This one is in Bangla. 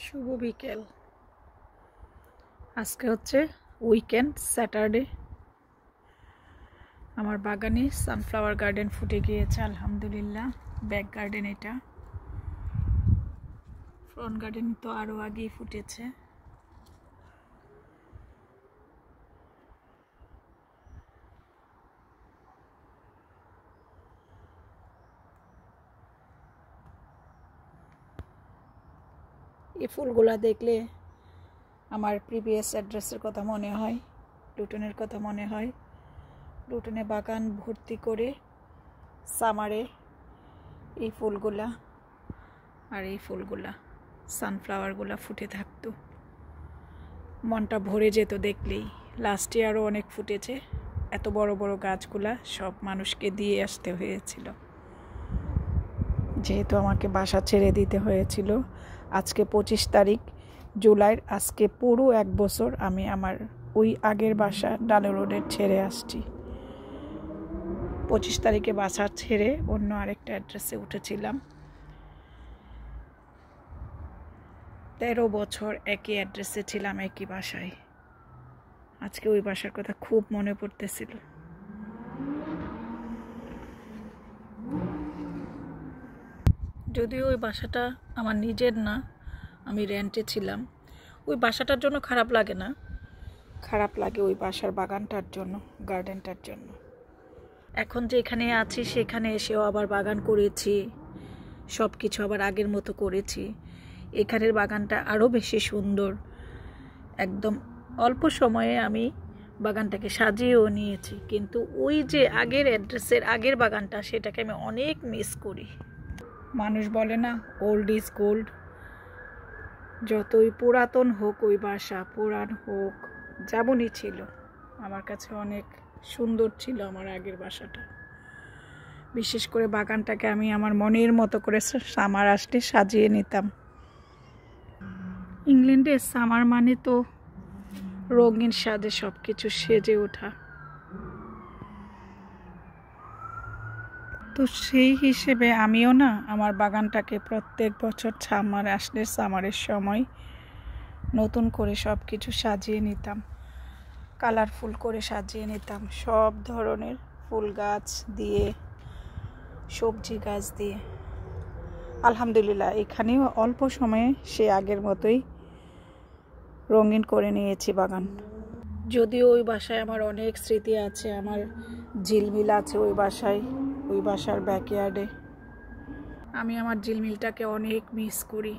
শুভ বিকেল। আজকে হচ্ছে উইকেন্ড, স্যাটারডে। আমার বাগানে সানফ্লাওয়ার গার্ডেন ফুটে গিয়েছে আলহামদুলিল্লাহ। ব্যাক গার্ডেন এটা, ফ্রন্ট গার্ডেন তো আরও আগেই ফুটেছে। এই ফুলগুলা দেখলে আমার প্রিভিয়াস অ্যাড্রেসের কথা মনে হয়, লুটনের কথা মনে হয়। লুটনে বাগান ভর্তি করে সামারে এই ফুলগুলা আর এই ফুলগুলা, সানফ্লাওয়ারগুলা ফুটে থাকতো, মনটা ভরে যেত দেখলেই। লাস্ট ইয়ারও অনেক ফুটেছে। এত বড় বড় গাছগুলা সব মানুষকে দিয়ে আসতে হয়েছিল, যেহেতু আমাকে বাসা ছেড়ে দিতে হয়েছিল। আজকে 25 তারিখ জুলাইয়ের, আজকে পুরো 1 বছর আমি আমার ওই আগের বাসা ডালে রোডের ছেড়ে আসছি। 25 তারিখে বাসা ছেড়ে অন্য আরেকটা অ্যাড্রেসে উঠেছিলাম। 13 বছর একই অ্যাড্রেসে ছিলাম, একই বাসায়। আজকে ওই বাসার কথা খুব মনে পড়তেছিল। যদিও ওই বাসাটা আমার নিজের না, আমি রেন্টে ছিলাম। ওই বাসাটার জন্য খারাপ লাগে না, খারাপ লাগে ওই বাসার বাগানটার জন্য, গার্ডেনটার জন্য। এখন যেখানে আছি সেখানে এসেও আবার বাগান করেছি, সব কিছু আবার আগের মতো করেছি। এখানের বাগানটা আরও বেশি সুন্দর। একদম অল্প সময়ে আমি বাগানটাকে সাজিয়েও নিয়েছি, কিন্তু ওই যে আগের অ্যাড্রেসের আগের বাগানটা, সেটাকে আমি অনেক মিস করি। মানুষ বলে না, ওল্ড ইজ গোল্ড। যতই পুরাতন হোক ওই বাসা, পুরান হোক, যেমনই ছিল, আমার কাছে অনেক সুন্দর ছিল আমার আগের বাসাটা। বিশেষ করে বাগানটাকে আমি আমার মনের মতো করে সামার আসলে সাজিয়ে নিতাম। ইংল্যান্ডে সামার মানে তো রঙিন সাজে সব কিছু সেজে ওঠা। তো সেই হিসেবে আমিও না আমার বাগানটাকে প্রত্যেক বছর সামার আসলে সামারের সময় নতুন করে সব কিছু সাজিয়ে নিতাম, কালারফুল করে সাজিয়ে নিতাম। সব ধরনের ফুল গাছ দিয়ে, সবজি গাছ দিয়ে। আলহামদুলিল্লাহ এখানেও অল্প সময়ে সে আগের মতোই রঙিন করে নিয়েছি বাগান। যদিও ওই বাসায় আমার অনেক স্মৃতি আছে, আমার ঝিলমিল আছে ওই বাসায়, ওই বাসার ব্যাকয়ার্ডে। আমি আমার ঝিলমিলটাকে অনেক মিস করি।